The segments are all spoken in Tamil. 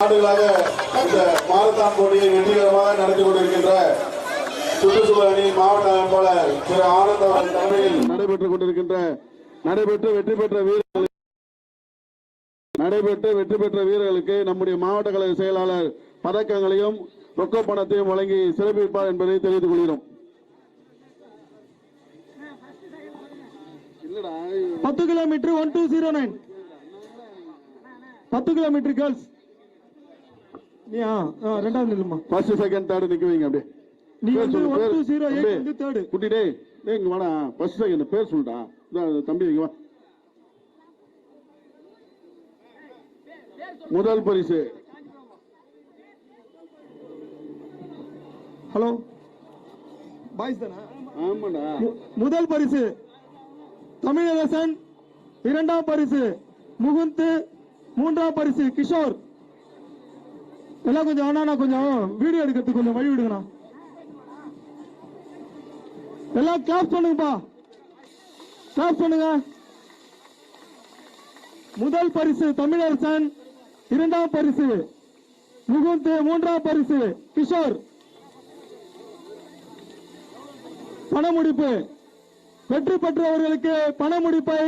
ஆண்டுகளாக இந்த மாரத்தான் போட்டியை வெற்றிகரமாக நடத்தி கொண்டிருக்கின்ற சுற்றுச்சூழல் அணி மாவட்ட அமைப்பாளர் திரு ஆனந்த் அவர்கள் தலைமையில் நடைபெற்றுக் கொண்டிருக்கின்ற நடைபெற்று வெற்றி பெற்ற வீரர்களுக்கு நம்முடைய மாவட்ட கழக செயலாளர் பதக்கங்களையும் ரொக்க பணத்தையும் வழங்கி சிறப்பிப்பார் என்பதை தெரிவித்துக் கொள்கிறோம். 10 கிலோமீட்டர் 1209 10 கிலோமீட்டர் கேர்ள்ஸ் ரெண்டாவது நில்லுமா. ஃபர்ஸ்ட் செகண்ட் தேர்ட் நிக்க வைங்க. அப்படியே நீ வந்து 1208 வந்து தேர்ட் குட்டி டேய் இங்க வாடா. ஃபர்ஸ்ட் செகண்ட் பேர் சொல்டா. தம்பி இங்க வா. முதல் பரிசு ஹலோ பாய்ஸ் தானா? ஆமாடா. முதல் பரிசு தமிழரசன், இரண்டாம் பரிசு முகுந்த், மூன்றாம் பரிசு கிஷோர். எல்லாம் கொஞ்சம் அண்ணா கொஞ்சம் வீடியோ எடுக்கிறதுக்கு கொஞ்சம் வழி விடுங்கண்ணா. எல்லாம் கிளாப் பண்ணுங்கப்பா, கிளாப் பண்ணுங்க. முதல் பரிசு தமிழரசன், இரண்டாம் பரிசு முகுந்த், மூன்றாம் பரிசு கிஷோர். பணமுடிப்பு வெற்றி பெற்றவர்களுக்கு பணமுடிப்பை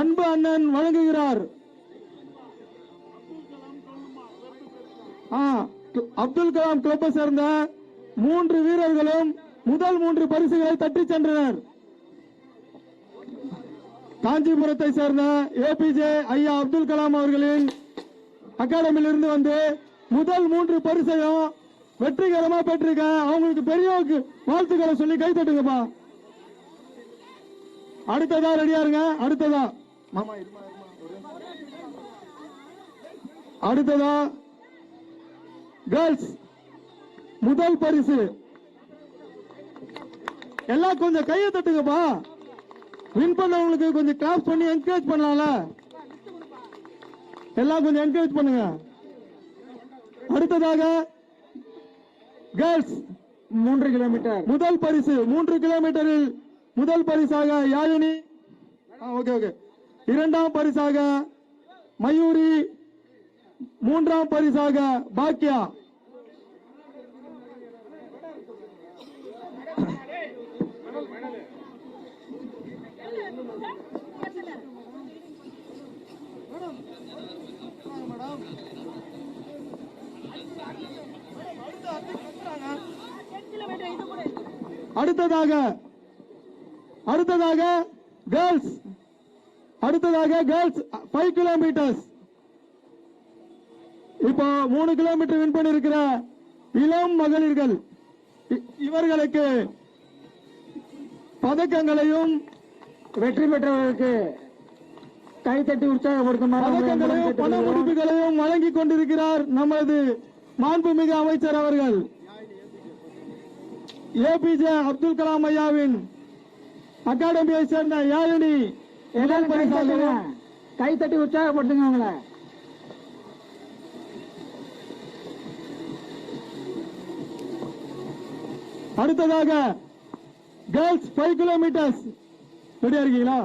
அன்பு அண்ணன் வழங்குகிறார். அப்துல் கலாம் கிளப்பை சேர்ந்த 3 வீரர்களும் முதல் 3 பரிசுகளை தட்டி சென்றனர். காஞ்சிபுரத்தை சேர்ந்த ஏபிஜே ஐயா அப்துல் கலாம் அவர்களின் அகாடமியிலிருந்து வந்து முதல் 3 பரிசையும் வெற்றிகரமா பெற்றிருக்க அவங்களுக்கு பெரியவங்களுக்கு வாழ்த்துக்களை சொல்லி கை தட்டுங்கப்பா. அடுத்ததா ரெடியா இருங்க. அடுத்ததா கேர்ள்ஸ் முதல் பரிசு. எல்லாம் கொஞ்சம் கையை தட்டுங்கப்பா. வின் பண்ணவங்களுக்கு கொஞ்சம் கிளாப் பண்ணி என்கரேஜ் பண்ணலாம்ல. எல்லாம் கொஞ்சம் என்கரேஜ் பண்ணுங்க. அடுத்ததாக கேர்ள்ஸ் 3 கிலோமீட்டர் முதல் பரிசு. 3 கிலோமீட்டரில் முதல் பரிசாக யாழினி, ஓகே. இரண்டாம் பரிசாக மயூரி, மூன்றாம் பரிசாக பாக்கியா. அடுத்ததாக கேர்ள்ஸ் 5 கிலோமீட்டர்ஸ். இப்போ 3 கிலோமீட்டர் வின் பண்ணிருக்கிற இளம் மகளிர்கள் இவர்களுக்கு பதக்கங்களையும் வெற்றி பெற்றவர்களுக்கு கைத்தட்டி உற்சாகப்படுத்தும் பதக்கங்களையும் பண முடிப்புகளையும் வழங்கிக் கொண்டிருக்கிறார் நமது மாண்புமிகு அமைச்சர் அவர்கள். ஏபிஜே அப்துல் கலாம் ஐயாவின் அகாடமியை சேர்ந்த யாழினி கைத்தட்டி உற்சாகப்படுத்துங்க அவங்களை. அடுத்ததாக கேர்ள்ஸ் 5 கிலோமீட்டர்ஸ் ரெடியா இருக்கீங்களா?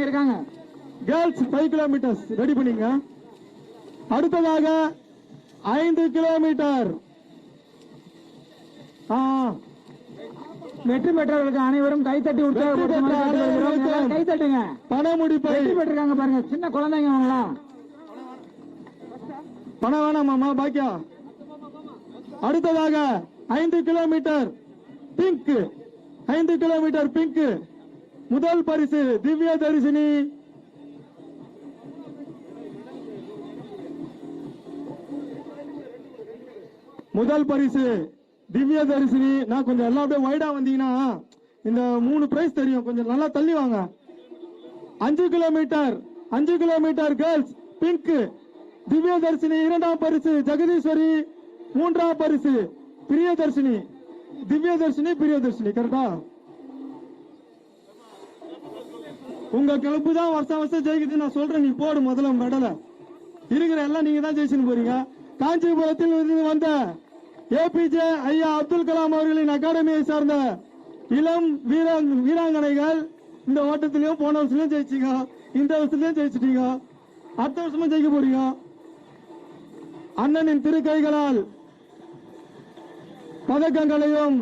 இருக்காங்க. கேர்ள்ஸ் 5 கிலோமீட்டர்ஸ் ரெடி பண்ணீங்க. அடுத்ததாக 5 கிலோமீட்டர். வெற்றி பெற்றவர்களுக்கு அனைவரும் கைத்தட்டி உற்சாகப்படுத்துங்க. கைத்தட்டுங்க. பணமுடிப்பை வெற்றி பெற்றிருக்காங்க பாருங்க, சின்ன குழந்தைங்க அவங்களாம். பணம் வேணாமாமா பாக்கியா. அடுத்ததாக 5 கிலோமீட்டர் பிங்க். 5 கிலோமீட்டர் பிங்க் முதல் பரிசு திவ்ய தரிசினி. முதல் பரிசு திவ்ய தரிசினி. நான் கொஞ்சம் எல்லாம் அப்படியே வைடா வந்தீங்கன்னா இந்த 3 பிரைஸ் தெரியும். கொஞ்சம் நல்லா தள்ளி வாங்க. 5 கிலோமீட்டர் கேர்ள்ஸ் பிங்க் திவ்ய தரிசினி. இரண்டாம் பரிசு ஜெகதீஸ்வரி. மூன்றாம் பரிசு பிரியதர்ஷினி. திவ்ய தரிசினி கரெக்டா? உங்க கிளப்பு தான் வருஷம் ஜெயிக்குது. நான் சொல்றேன், நீ போடு முதல்ல மெடல. இருக்கிற எல்லாம் நீங்க தான் ஜெயிச்சுன்னு போறீங்க. காஞ்சிபுரத்தில் இருந்து வந்த ஏபிஜே ஐயா அப்துல் கலாம் அவர்களின் அகாடமியை சார்ந்த இளம் வீராங்கனைகள் இந்த ஓட்டத்திலையும் போன வருஷத்துலயும் ஜெயிச்சீங்க, இந்த வருஷத்துலயும் ஜெயிச்சிட்டீங்க, அடுத்த வருஷமும் ஜெயிக்க போறீங்க. அண்ணனின் திருக்கைகளால் பதக்கங்களையும்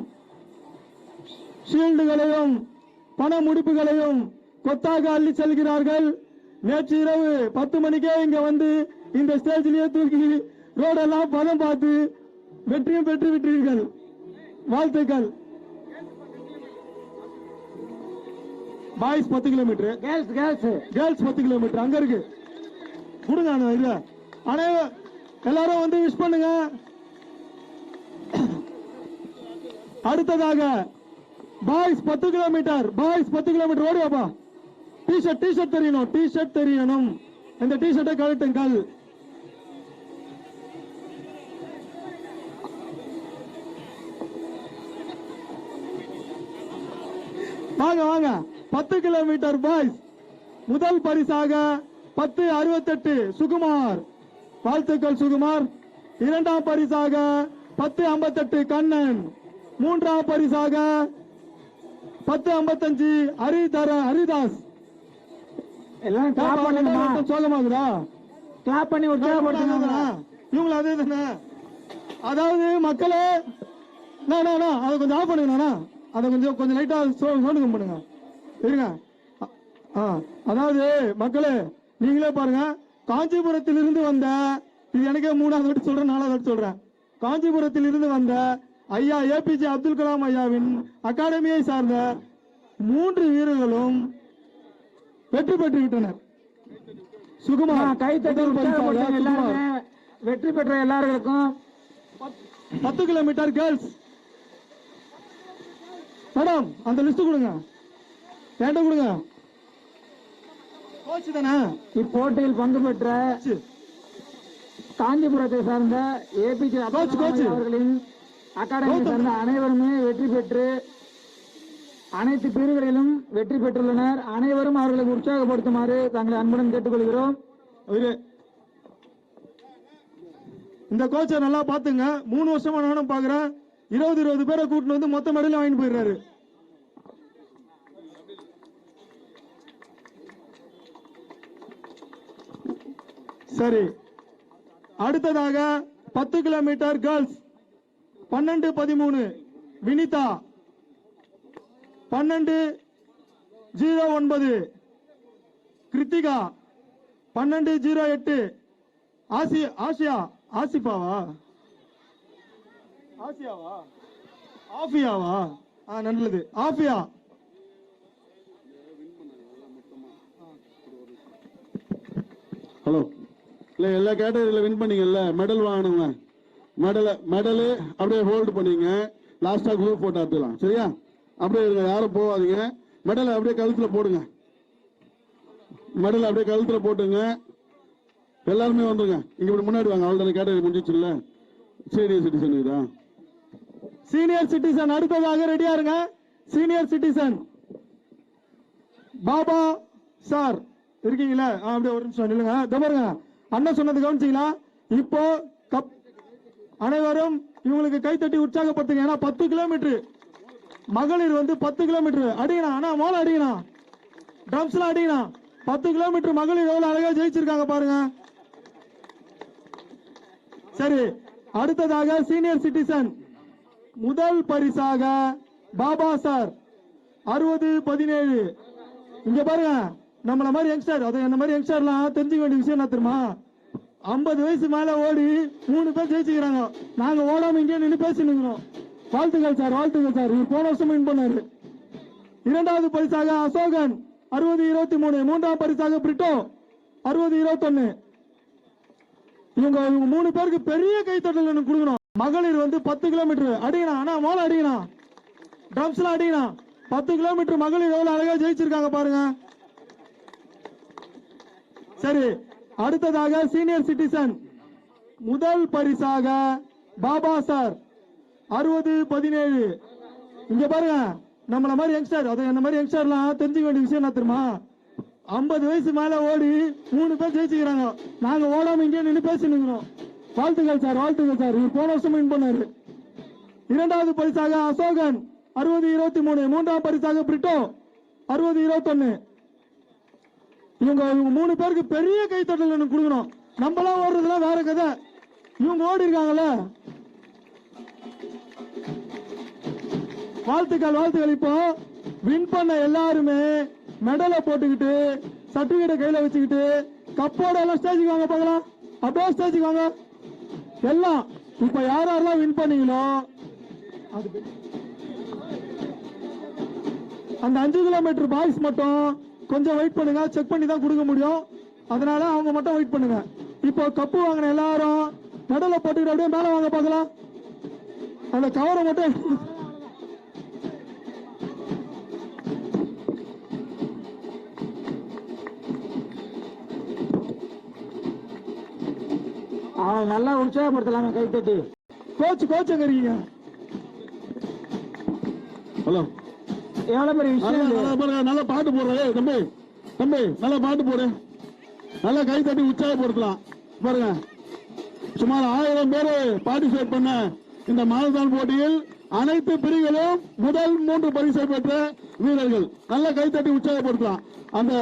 ஷீல்டுகளையும் பண முடிப்புகளையும் கொத்தாக அள்ளி செல்கிறார்கள். நேற்று இரவு 10 மணிக்கே இங்க வந்து இந்த ஸ்டேஜிலேயே தூக்கி ரோடெல்லாம் பதம் பார்த்து வெற்றியும் பெற்று விட்டீர்கள். வாழ்த்துக்கள். பாய்ஸ் 10 கிலோமீட்டர், கேர்ள்ஸ் 10 கிலோமீட்டர் அங்க இருக்கு. கொடுங்க அனைவரும் எல்லாரும் வந்து விஷ் பண்ணுங்க. அடுத்ததாக பாய்ஸ் 10 கிலோமீட்டர், ஓடிவாப்பா. டிஷர்ட் தெரியணும். இந்த டிஷர்ட்டை கழட்டுங்கள். வாங்க 10 கிலோமீட்டர் பாய்ஸ். முதல் பரிசாக 10:68 சுகுமார். வாழ்த்துக்கள் சுகுமார். இரண்டாம் பரிசாக 10:58 கண்ணன். மூன்றாம் பரிசாக 10:55 ஹரிதாஸ். எல்லாம் கிளாப் பண்ணுங்கம்மா. சோகமாகுதா? கிளாப் பண்ணி உற்சாகப்படுத்துங்க. இவங்களும் அதே தானே. அதாவது மக்களே அதை கொஞ்சம் ஆஃப் பண்ணுங்க. அதை கொஞ்சம் லைட்டா சவுண்ட் பண்ணுங்க. இருங்க. அதாவது மக்களே நீங்களே பாருங்க. காஞ்சிபுரத்தில் இருந்து வந்த, இது எனக்கே 3வது வாட்டி சொல்றேன், 4வது வாட்டி சொல்றேன். காஞ்சிபுரத்தில் இருந்து வந்த ஐயா ஏபிஜே அப்துல் கலாம் ஐயாவின் அகாடமியை சார்ந்த 3 வீரர்களும் வெற்றி பெற்று விட்டனர். சுகுமார் கைத்தட்டி வெற்றி பெற்ற எல்லாருக்கும் 10 கிலோமீட்டர் கேர்ள்ஸ். மேடம் அந்த லிஸ்ட் கொடுங்க, என்கிட்ட கொடுங்க. கோச் தானே இப்போட்டியில் பங்கு பெற்ற காஞ்சிபுரத்தை சார்ந்த ஏபிஜே அப்துல் கலாம் அவர்களின் அகாடமியை சார்ந்த அனைவருமே வெற்றி பெற்று அனைத்து பிரிவுகளிலும் வெற்றி பெற்றுள்ளனர். அனைவரும் அவர்களை உற்சாகப்படுத்துமாறு தங்களை அன்புடன் கேட்டுக்கொள்கிறோம். இந்த கோச்சை நல்லா பாத்துங்க. 3 வருஷமா நானும் பாக்குறேன். 20 பேரை கூட்டிட்டு வந்து மொத்த மெடல் வாங்கிட்டு போயிடுறாரு. சரி, அடுத்ததாக 10 கிலோமீட்டர் கேர்ள்ஸ் 12:13 வினிதா. 12:09 கிருத்திகா. 12:08 ஆசியாவா ஆஃபியாவா? நல்லது. ஆஃபியா. ஹலோ. இல்ல எல்லா கேட்டகரியில வின் பண்ணீங்கல்ல, மெடல் வாங்கணுங்க. மெடலு அப்படியே ஹோல்டு பண்ணீங்க. லாஸ்டா குரூப் போட்டோ எடுத்துக்கலாம். சரியா? அப்படியே இருங்க, யாரும் போகாதீங்க. மெடலை அப்படியே கழுத்துல போடுங்க. மெடல் அப்படியே கழுத்துல போட்டுங்க. எல்லாருமே வந்துருங்க. இங்க இப்படி முன்னாடி வாங்க. அவ்வளவு கேட்டகரி முடிஞ்சிச்சு இல்ல. சீனியர் சிட்டிசன் இதா. சீனியர் சிட்டிசன் அடுத்ததாக ரெடியா இருங்க. சீனியர் சிட்டிசன் பாபா சார் இருக்கீங்களா? அப்படியே ஒரு நிமிஷம் நில்லுங்க. பாருங்க, அண்ணன் சொன்னது கவனிச்சீங்களா? இப்போ அனைவரும் இவங்களுக்கு கைத்தட்டி உற்சாகப்படுத்துங்க. ஏன்னா 10 கிலோமீட்டர் மகளிர் 10 கிலோமீட்டர் அடிக்கணும். ஆனா மோள அடிக்கணும், ட்ரம்ஸ்ல அடிக்கணும். 10 கிலோமீட்டர் மகளிர் எவ்வளவு அழகா ஜெயிச்சிருக்காங்க பாருங்க. சரி, அடுத்ததாக சீனியர் சிட்டிசன் முதல் பரிசாக பாபா சார் 60-17. இங்க பாருங்க, நம்மள மாதிரி யங்ஸ்டர், அது என்ன மாதிரி யங்ஸ்டர்லாம் தெரிஞ்சுக்க வேண்டிய விஷயம் என்ன தெரியுமா? 50 வயசு மேல ஓடி 3 பேர் ஜெயிச்சுக்கிறாங்க. நாங்க ஓடாம இங்கே நின்று பேசி நிற்கிறோம். வாழ்த்துக்கள் சார், வாழ்த்துக்கள் சார். இவர் போன வருஷம் வின் பண்ணாரு. இரண்டாவது பரிசாக அசோகன் 60-23. மூன்றாம் பரிசாக பிரிட்டோ 60-21. இவங்க 3 பேருக்கு பெரிய கைத்தட்டல் கொடுக்கணும். மகளிர் 10 கிலோமீட்டர் அடிக்கணும். ஆனா மோள அடிக்கணும், ட்ரம்ஸ்ல அடிக்கணும். 10 கிலோமீட்டர் மகளிர் எவ்வளவு அழகா ஜெயிச்சிருக்காங்க பாருங்க. சரி, அடுத்ததாக சீனியர் சிட்டிசன் முதல் பரிசாக பாபா சார் 60-17. இங்க பாருங்க, நம்மள மாதிரி யங்ஸ்டர், அது என்ன மாதிரி யங்ஸ்டர்லாம் தெரிஞ்சுக்க வேண்டிய விஷயம் என்ன தெரியுமா? 50 வயசு மேல ஓடி 3 பேர் ஜெயிச்சுக்கிறாங்க. நாங்க ஓடாம இங்கே நின்று பேசி நிற்கிறோம். வாழ்த்துக்கள் சார், வாழ்த்துக்கள் சார். இவர் போன வருஷம் வின் பண்ணாரு. இரண்டாவது பரிசாக அசோகன் 60-23. மூன்றாம் பரிசாக பிரிட்டோ 60-21. இவங்க 3 பேருக்கு பெரிய கைத்தட்டல் கொடுக்கணும். நம்மளாம் ஓடுறதுலாம் வேற கதை. இவங்க ஓடி இருக்காங்கல்ல, வாழ்த்துக்கள் வாழ்த்துக்கள். இப்போ வின் பண்ண எல்லாருமே மெடலை போட்டுக்கிட்டு சர்டிபிகேட்டை கையில வச்சுக்கிட்டு கப்போட எல்லாம் ஸ்டேஜுக்கு வாங்க பார்க்கலாம். அப்படியே ஸ்டேஜுக்கு வாங்க எல்லாம். இப்ப யாரெல்லாம் வின் பண்ணீங்களோ அந்த 5 கிலோமீட்டர் பாய்ஸ் மட்டும் கொஞ்சம் வெயிட் பண்ணுங்க, செக் பண்ணி தான் கொடுக்க முடியும். அதனால அவங்க மட்டும் வெயிட் பண்ணுங்க. இப்போ கப்பு வாங்கின எல்லாரும் மெடலை போட்டுக்கிட்டு அப்படியே மேல வாங்க பார்க்கலாம். அந்த கவரை மட்டும் அவன் நல்லா உற்சாகப்படுத்தலாமே கை தட்டி. கோச் எங்க இருக்கீங்க? ஹலோ, எவ்வளவு பெரிய விஷயம் இது. நல்லா பாட்டு போடுற தம்பி, நல்லா பாட்டு போடு, நல்லா கை தட்டி உற்சாகப்படுத்தலாம். பாருங்க, சுமார் 1000 பேர் பார்ட்டிசிபேட் பண்ண இந்த மாரத்தான் போட்டியில் அனைத்து பிரிவுகளும் முதல் 3 பரிசை பெற்ற வீரர்கள். நல்லா கை தட்டி உற்சாகப்படுத்தலாம். அந்த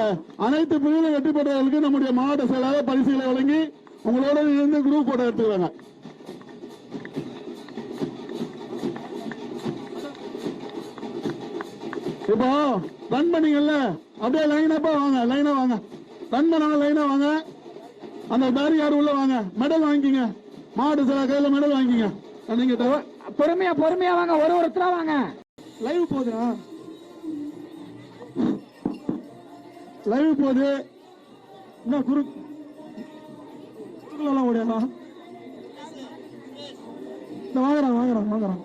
அனைத்து பிரிவுகளும் வெற்றி பெற்றவர்களுக்கு நம்முடைய மாவட்ட செயலாளர் பரிசுகளை வழங்கி உங்களோட இருந்து குரூப் போட்டோ எடுத்துக்கிறாங்க. இப்போ ரன் பண்ணீங்கல்ல, அப்படியே லைனா வாங்க. ரன் பண்ணாங்க, லைனா வாங்க. அந்த பேரிகார்டு உள்ள வாங்க, மெடல் வாங்கிக்கிங்க. மாவட்ட செயலாளர் கையில மெடல் வாங்கிக்கிங்க. நீங்க பொறுமையா வாங்க, ஒருத்தரா வாங்க. லைவ் போகுதுண்ணா, லைவ் போகுது. என்ன குறுக்கெல்லாம் ஓடியா? வாங்குறான்.